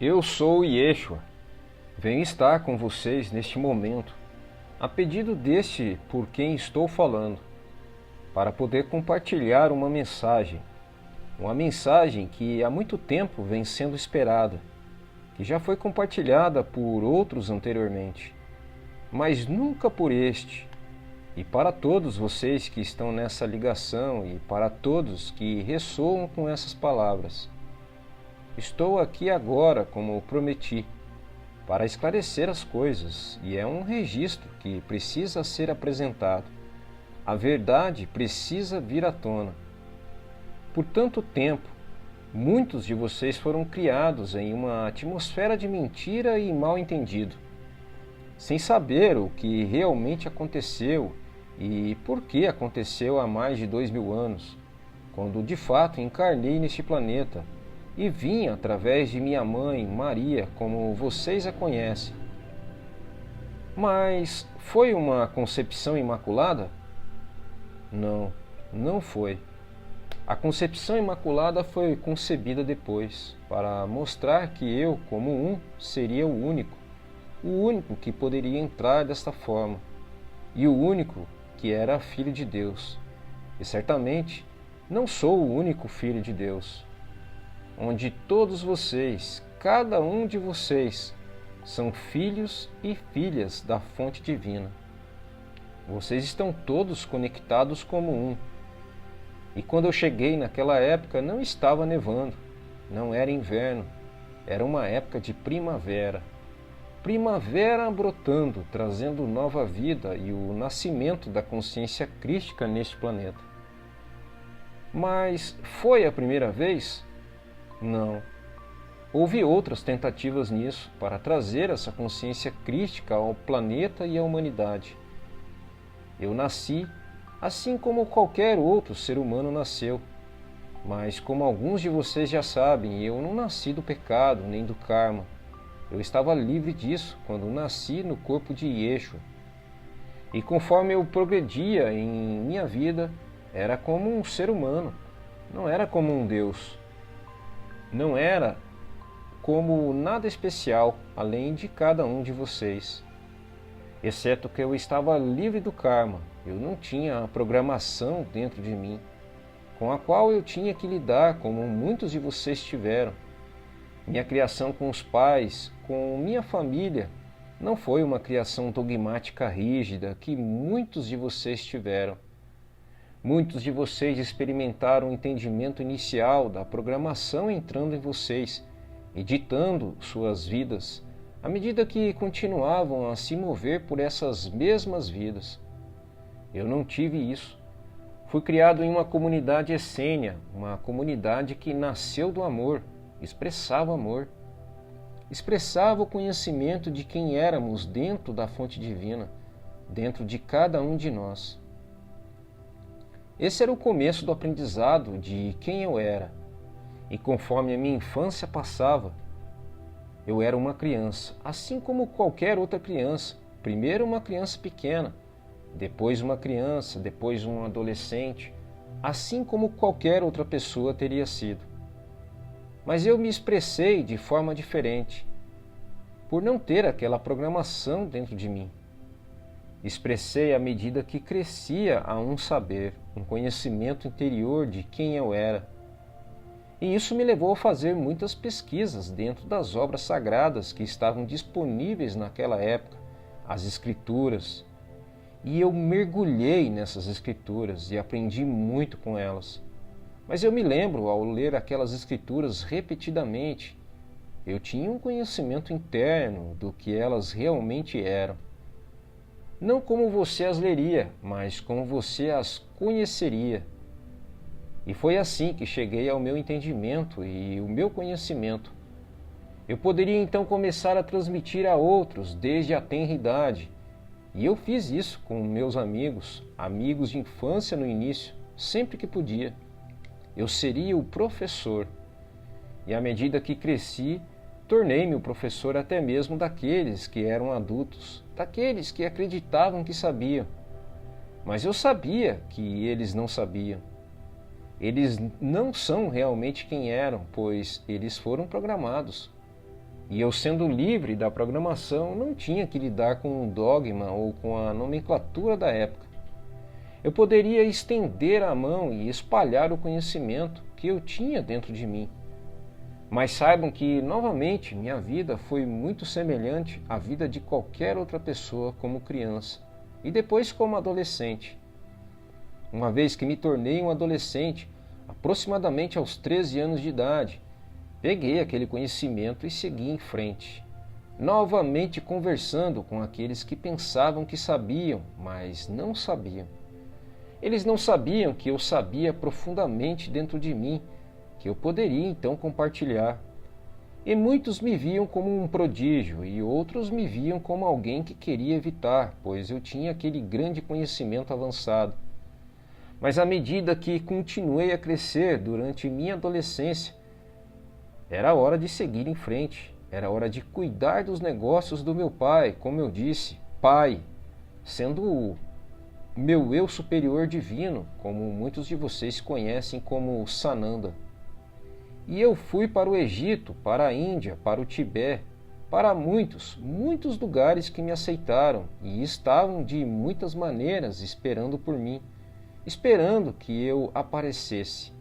Eu sou Yeshua. Venho estar com vocês neste momento, a pedido deste por quem estou falando, para poder compartilhar uma mensagem que há muito tempo vem sendo esperada, que já foi compartilhada por outros anteriormente, mas nunca por este. E para todos vocês que estão nessa ligação e para todos que ressoam com essas palavras, estou aqui agora, como prometi, para esclarecer as coisas, e é um registro que precisa ser apresentado. A verdade precisa vir à tona. Por tanto tempo, muitos de vocês foram criados em uma atmosfera de mentira e mal-entendido, sem saber o que realmente aconteceu e por que aconteceu há mais de 2000 anos, quando de fato encarnei neste planeta e vim através de minha mãe, Maria, como vocês a conhecem. Mas foi uma concepção imaculada? Não, não foi. A concepção imaculada foi concebida depois, para mostrar que eu, como um, seria o único que poderia entrar desta forma, e o único que era filho de Deus. E certamente não sou o único filho de Deus, onde todos vocês, cada um de vocês, são filhos e filhas da fonte divina. Vocês estão todos conectados como um. E quando eu cheguei naquela época não estava nevando, não era inverno, era uma época de primavera. Primavera brotando, trazendo nova vida e o nascimento da consciência crística neste planeta. Mas foi a primeira vez? Não. Houve outras tentativas nisso para trazer essa consciência crística ao planeta e à humanidade. Eu nasci assim como qualquer outro ser humano nasceu. Mas como alguns de vocês já sabem, eu não nasci do pecado nem do karma. Eu estava livre disso quando nasci no corpo de Yeshua. E conforme eu progredia em minha vida, era como um ser humano, não era como um Deus. Não era como nada especial, além de cada um de vocês. Exceto que eu estava livre do karma, eu não tinha a programação dentro de mim, com a qual eu tinha que lidar como muitos de vocês tiveram. Minha criação com os pais, com minha família, não foi uma criação dogmática rígida que muitos de vocês tiveram. Muitos de vocês experimentaram o entendimento inicial da programação entrando em vocês e ditando suas vidas, à medida que continuavam a se mover por essas mesmas vidas. Eu não tive isso. Fui criado em uma comunidade essênia, uma comunidade que nasceu do amor, expressava amor. Expressava o conhecimento de quem éramos dentro da fonte divina, dentro de cada um de nós. Esse era o começo do aprendizado de quem eu era. E conforme a minha infância passava, eu era uma criança, assim como qualquer outra criança. Primeiro uma criança pequena, depois uma criança, depois um adolescente, assim como qualquer outra pessoa teria sido. Mas eu me expressei de forma diferente, por não ter aquela programação dentro de mim. Expressei à medida que crescia a um saber, um conhecimento interior de quem eu era. E isso me levou a fazer muitas pesquisas dentro das obras sagradas que estavam disponíveis naquela época, as escrituras. E eu mergulhei nessas escrituras e aprendi muito com elas. Mas eu me lembro, ao ler aquelas escrituras repetidamente, eu tinha um conhecimento interno do que elas realmente eram. Não como você as leria, mas como você as conheceria. E foi assim que cheguei ao meu entendimento e o meu conhecimento. Eu poderia então começar a transmitir a outros desde a tenra idade. E eu fiz isso com meus amigos de infância no início, sempre que podia. Eu seria o professor. E à medida que cresci, tornei-me o professor até mesmo daqueles que eram adultos, daqueles que acreditavam que sabiam. Mas eu sabia que eles não sabiam. Eles não são realmente quem eram, pois eles foram programados. E eu, sendo livre da programação, não tinha que lidar com o dogma ou com a nomenclatura da época. Eu poderia estender a mão e espalhar o conhecimento que eu tinha dentro de mim. Mas saibam que, novamente, minha vida foi muito semelhante à vida de qualquer outra pessoa como criança e depois como adolescente. Uma vez que me tornei um adolescente, aproximadamente aos 13 anos de idade, peguei aquele conhecimento e segui em frente, novamente conversando com aqueles que pensavam que sabiam, mas não sabiam. Eles não sabiam que eu sabia profundamente dentro de mim, que eu poderia então compartilhar. E muitos me viam como um prodígio e outros me viam como alguém que queria evitar, pois eu tinha aquele grande conhecimento avançado. Mas à medida que continuei a crescer durante minha adolescência, era hora de seguir em frente, era hora de cuidar dos negócios do meu pai, como eu disse, pai, sendo o meu eu superior divino, como muitos de vocês conhecem como Sananda. E eu fui para o Egito, para a Índia, para o Tibete, para muitos lugares que me aceitaram e estavam de muitas maneiras esperando por mim, esperando que eu aparecesse.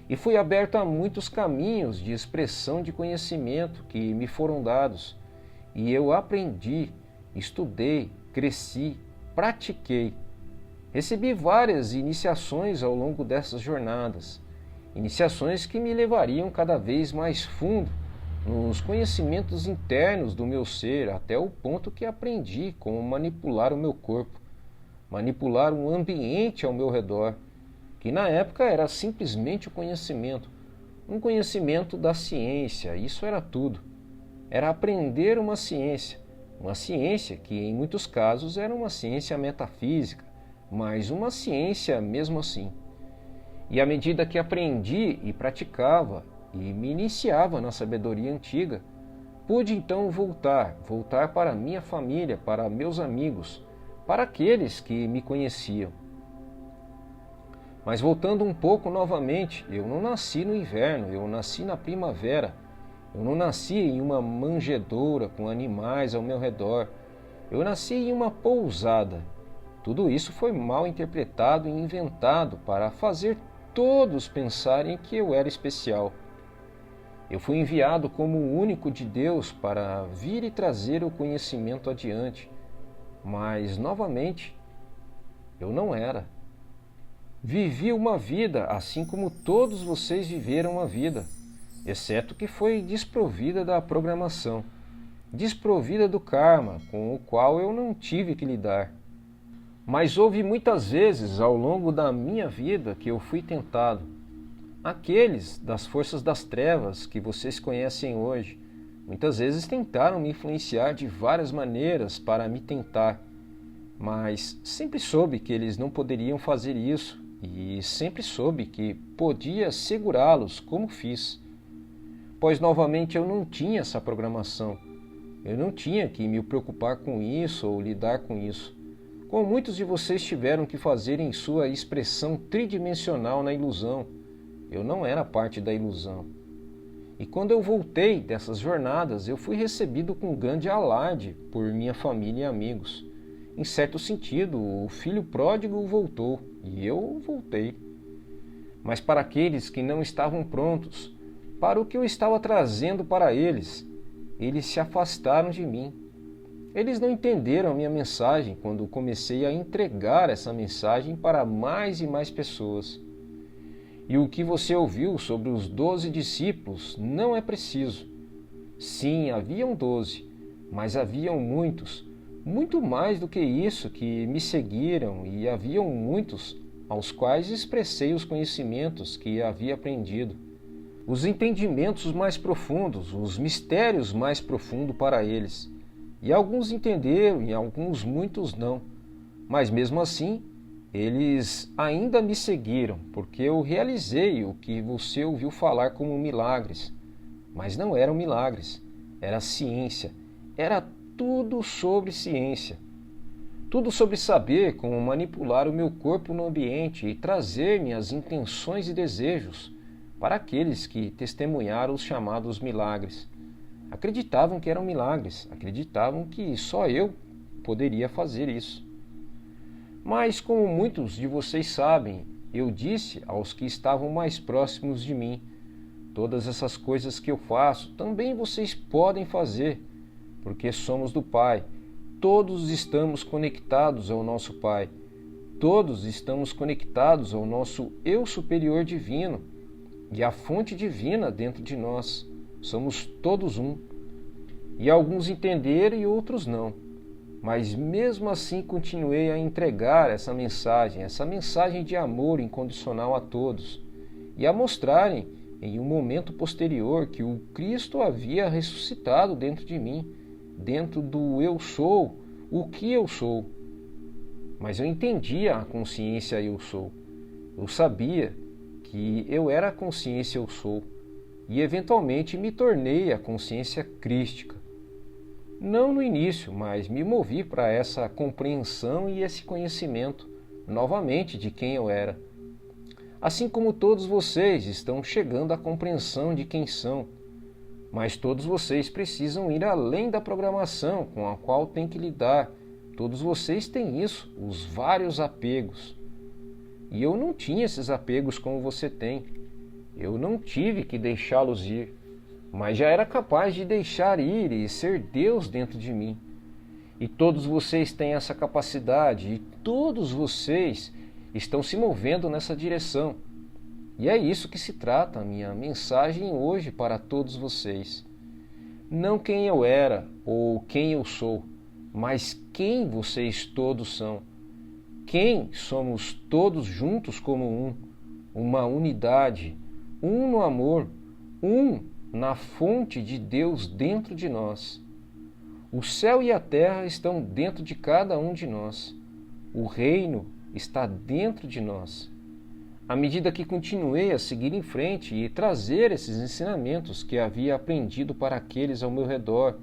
E fui aberto a muitos caminhos de expressão de conhecimento que me foram dados, e eu aprendi, estudei, cresci, pratiquei. Recebi várias iniciações ao longo dessas jornadas, iniciações que me levariam cada vez mais fundo nos conhecimentos internos do meu ser, até o ponto que aprendi como manipular o meu corpo, manipular um ambiente ao meu redor, que na época era simplesmente o conhecimento, um conhecimento da ciência, isso era tudo. Era aprender uma ciência que em muitos casos era uma ciência metafísica, mas uma ciência mesmo assim. E à medida que aprendi e praticava e me iniciava na sabedoria antiga, pude então voltar para minha família, para meus amigos, para aqueles que me conheciam. Mas voltando um pouco novamente, eu não nasci no inverno, eu nasci na primavera. Eu não nasci em uma manjedoura com animais ao meu redor. Eu nasci em uma pousada. Tudo isso foi mal interpretado e inventado para fazer todos pensarem que eu era especial. Eu fui enviado como o único de Deus para vir e trazer o conhecimento adiante. Mas, novamente, eu não era. Vivi uma vida assim como todos vocês viveram uma vida, exceto que foi desprovida da programação, desprovida do karma, com o qual eu não tive que lidar. Mas houve muitas vezes ao longo da minha vida que eu fui tentado. Aqueles das forças das trevas que vocês conhecem hoje, muitas vezes tentaram me influenciar de várias maneiras para me tentar, mas sempre soube que eles não poderiam fazer isso e sempre soube que podia segurá-los como fiz. Pois novamente eu não tinha essa programação, eu não tinha que me preocupar com isso ou lidar com isso, como muitos de vocês tiveram que fazer em sua expressão tridimensional na ilusão. Eu não era parte da ilusão. E quando eu voltei dessas jornadas, eu fui recebido com grande alarde por minha família e amigos. Em certo sentido, o filho pródigo voltou e eu voltei. Mas para aqueles que não estavam prontos para o que eu estava trazendo para eles, eles se afastaram de mim. Eles não entenderam a minha mensagem quando comecei a entregar essa mensagem para mais e mais pessoas. E o que você ouviu sobre os 12 discípulos não é preciso. Sim, haviam 12, mas haviam muitos, muito mais do que isso, que me seguiram, e haviam muitos aos quais expressei os conhecimentos que havia aprendido, os entendimentos mais profundos, os mistérios mais profundos para eles. E alguns entenderam e alguns muitos não, mas mesmo assim eles ainda me seguiram, porque eu realizei o que você ouviu falar como milagres. Mas não eram milagres, era ciência, era tudo sobre ciência. Tudo sobre saber como manipular o meu corpo no ambiente e trazer minhas intenções e desejos para aqueles que testemunharam os chamados milagres. Acreditavam que eram milagres, acreditavam que só eu poderia fazer isso. Mas, como muitos de vocês sabem, eu disse aos que estavam mais próximos de mim: todas essas coisas que eu faço, também vocês podem fazer, porque somos do Pai. Todos estamos conectados ao nosso Pai. Todos estamos conectados ao nosso Eu Superior Divino e à fonte divina dentro de nós. Somos todos um. E alguns entenderam e outros não. Mas mesmo assim continuei a entregar essa mensagem de amor incondicional a todos, e a mostrarem em um momento posterior que o Cristo havia ressuscitado dentro de mim, dentro do eu sou, o que eu sou. Mas eu entendia a consciência eu sou. Eu sabia que eu era a consciência eu sou, e eventualmente me tornei a consciência crística. Não no início, mas me movi para essa compreensão e esse conhecimento novamente de quem eu era. Assim como todos vocês estão chegando à compreensão de quem são, mas todos vocês precisam ir além da programação com a qual têm que lidar. Todos vocês têm isso, os vários apegos. E eu não tinha esses apegos como você tem. Eu não tive que deixá-los ir, mas já era capaz de deixar ir e ser Deus dentro de mim. E todos vocês têm essa capacidade, e todos vocês estão se movendo nessa direção. E é isso que se trata a minha mensagem hoje para todos vocês. Não quem eu era ou quem eu sou, mas quem vocês todos são. Quem somos todos juntos como um, uma unidade, um no amor, um na fonte de Deus dentro de nós. O céu e a terra estão dentro de cada um de nós. O reino está dentro de nós. À medida que continuei a seguir em frente e trazer esses ensinamentos que havia aprendido para aqueles ao meu redor,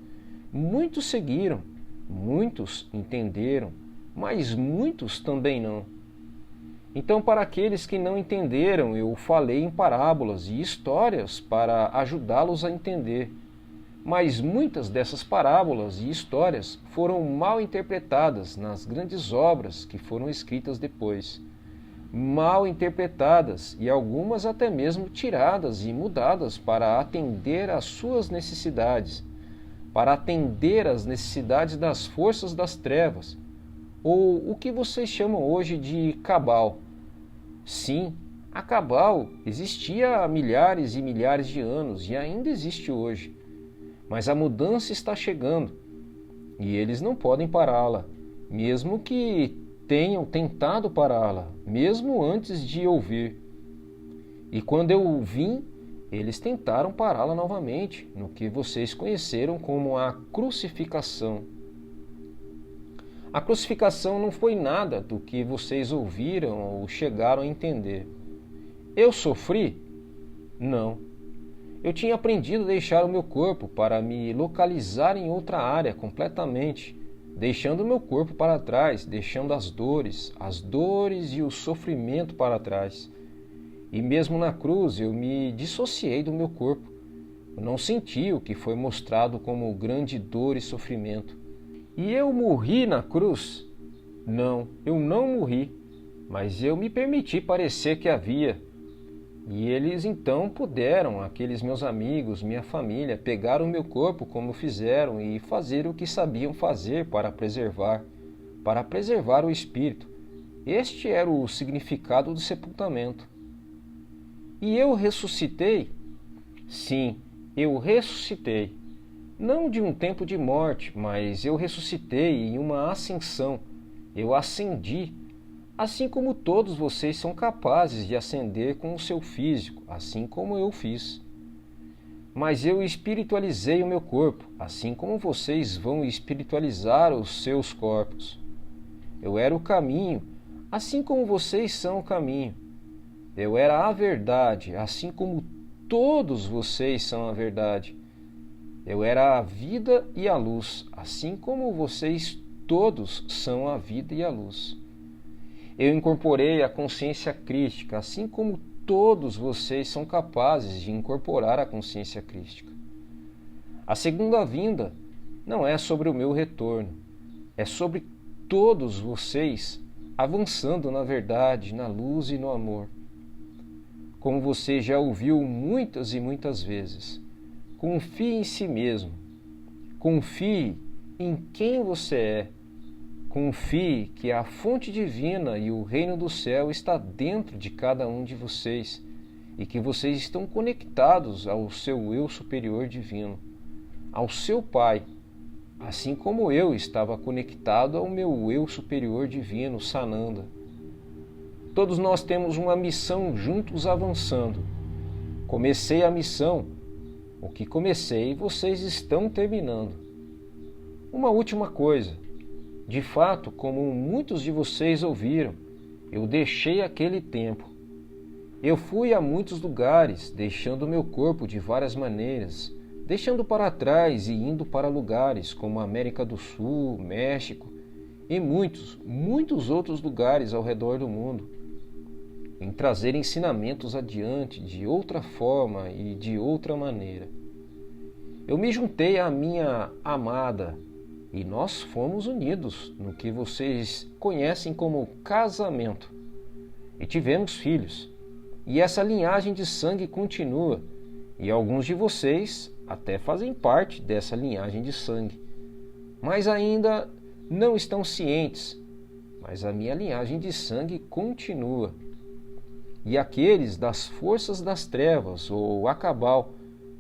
muitos seguiram, muitos entenderam, mas muitos também não. Então, para aqueles que não entenderam, eu falei em parábolas e histórias para ajudá-los a entender. Mas muitas dessas parábolas e histórias foram mal interpretadas nas grandes obras que foram escritas depois. Mal interpretadas e algumas até mesmo tiradas e mudadas para atender às suas necessidades, para atender às necessidades das forças das trevas, ou o que vocês chamam hoje de cabal. Sim, a cabal existia há milhares e milhares de anos e ainda existe hoje. Mas a mudança está chegando e eles não podem pará-la, mesmo que tenham tentado pará-la, mesmo antes de ouvir. E quando eu vim, eles tentaram pará-la novamente, no que vocês conheceram como a crucificação. A crucificação não foi nada do que vocês ouviram ou chegaram a entender. Eu sofri? Não. Eu tinha aprendido a deixar o meu corpo para me localizar em outra área completamente, deixando o meu corpo para trás, deixando as dores e o sofrimento para trás. E mesmo na cruz eu me dissociei do meu corpo. Eu não senti o que foi mostrado como grande dor e sofrimento. E eu morri na cruz? Não, eu não morri, mas eu me permiti parecer que havia. E eles então puderam, aqueles meus amigos, minha família, pegar o meu corpo como fizeram e fazer o que sabiam fazer para preservar o espírito. Este era o significado do sepultamento. E eu ressuscitei? Sim, eu ressuscitei. Não de um tempo de morte, mas eu ressuscitei em uma ascensão. Eu ascendi. Assim como todos vocês são capazes de ascender com o seu físico, assim como eu fiz. Mas eu espiritualizei o meu corpo, assim como vocês vão espiritualizar os seus corpos. Eu era o caminho, assim como vocês são o caminho. Eu era a verdade, assim como todos vocês são a verdade. Eu era a vida e a luz, assim como vocês todos são a vida e a luz. Eu incorporei a consciência crística, assim como todos vocês são capazes de incorporar a consciência crística. A segunda vinda não é sobre o meu retorno, é sobre todos vocês avançando na verdade, na luz e no amor. Como você já ouviu muitas e muitas vezes, confie em si mesmo, confie em quem você é, confie que a fonte divina e o reino do céu está dentro de cada um de vocês e que vocês estão conectados ao seu eu superior divino, ao seu Pai, assim como eu estava conectado ao meu eu superior divino, Sananda. Todos nós temos uma missão juntos avançando. Comecei a missão, o que comecei vocês estão terminando. Uma última coisa, de fato, como muitos de vocês ouviram, eu deixei aquele tempo. Eu fui a muitos lugares, deixando meu corpo de várias maneiras, deixando para trás e indo para lugares como a América do Sul, México e muitos outros lugares ao redor do mundo, em trazer ensinamentos adiante de outra forma e de outra maneira. Eu me juntei à minha amada e nós fomos unidos no que vocês conhecem como casamento e tivemos filhos. E essa linhagem de sangue continua, e alguns de vocês até fazem parte dessa linhagem de sangue, mas ainda não estão cientes. Mas a minha linhagem de sangue continua. E aqueles das forças das trevas, ou Acabal,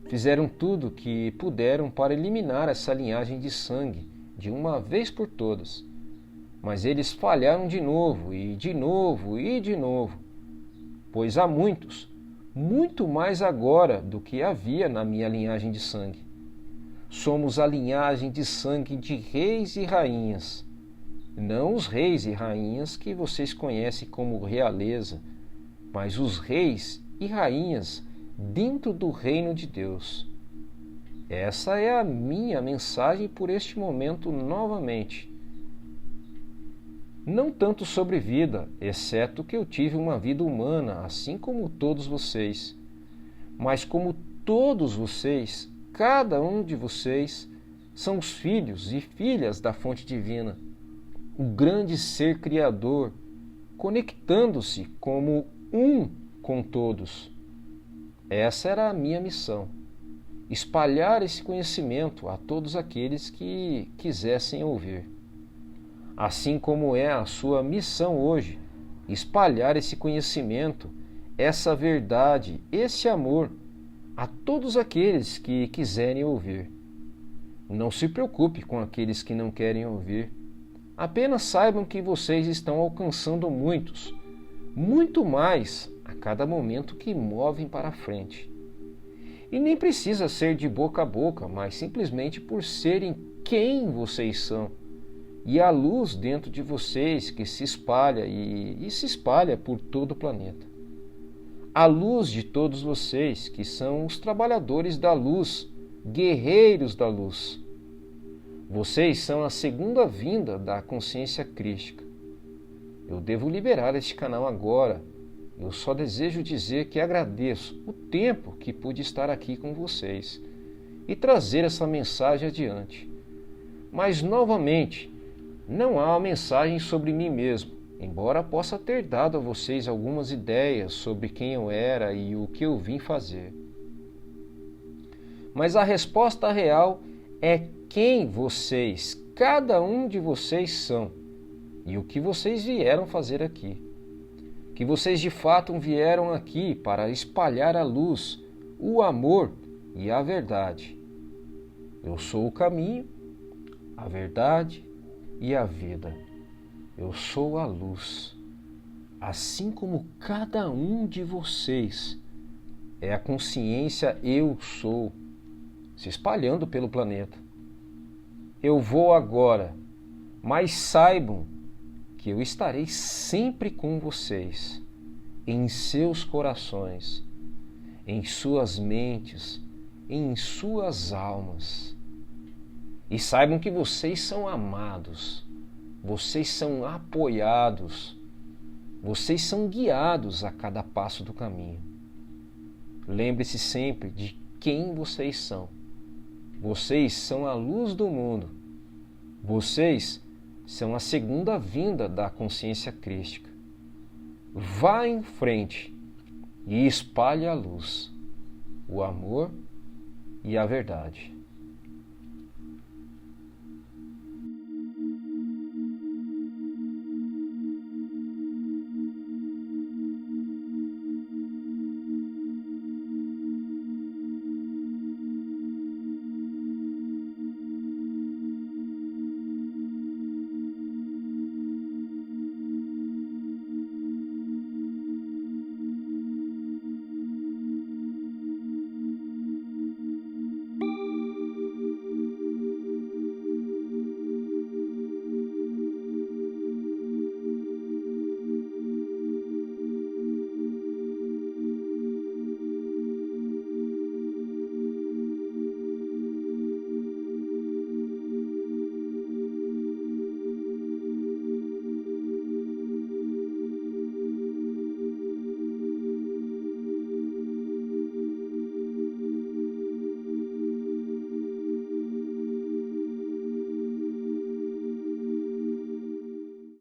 fizeram tudo o que puderam para eliminar essa linhagem de sangue de uma vez por todas. Mas eles falharam de novo, e de novo, e de novo. Pois há muitos, muito mais agora do que havia na minha linhagem de sangue. Somos a linhagem de sangue de reis e rainhas, não os reis e rainhas que vocês conhecem como realeza, mas os reis e rainhas dentro do reino de Deus. Essa é a minha mensagem por este momento novamente. Não tanto sobre vida, exceto que eu tive uma vida humana, assim como todos vocês. Mas como todos vocês, cada um de vocês, são os filhos e filhas da fonte divina, o grande ser criador, conectando-se como um com todos. Essa era a minha missão, espalhar esse conhecimento a todos aqueles que quisessem ouvir. Assim como é a sua missão hoje, espalhar esse conhecimento, essa verdade, esse amor a todos aqueles que quiserem ouvir. Não se preocupe com aqueles que não querem ouvir. Apenas saibam que vocês estão alcançando muitos, muito mais a cada momento que movem para frente. E nem precisa ser de boca a boca, mas simplesmente por serem quem vocês são. E a luz dentro de vocês que se espalha e se espalha por todo o planeta. A luz de todos vocês que são os trabalhadores da luz, guerreiros da luz. Vocês são a segunda vinda da consciência crística. Eu devo liberar este canal agora. Eu só desejo dizer que agradeço o tempo que pude estar aqui com vocês e trazer essa mensagem adiante. Mas, novamente, não há uma mensagem sobre mim mesmo, embora possa ter dado a vocês algumas ideias sobre quem eu era e o que eu vim fazer. Mas a resposta real é quem vocês, cada um de vocês são e o que vocês vieram fazer aqui. Que vocês de fato vieram aqui para espalhar a luz, o amor e a verdade. Eu sou o caminho, a verdade e a vida. Eu sou a luz, assim como cada um de vocês é a consciência eu sou, se espalhando pelo planeta. Eu vou agora, mas saibam que eu estarei sempre com vocês, em seus corações, em suas mentes, em suas almas. E saibam que vocês são amados, vocês são apoiados, vocês são guiados a cada passo do caminho. Lembre-se sempre de quem vocês são. Vocês são a luz do mundo. Vocês são a segunda vinda da consciência crística. Vá em frente e espalhe a luz, o amor e a verdade.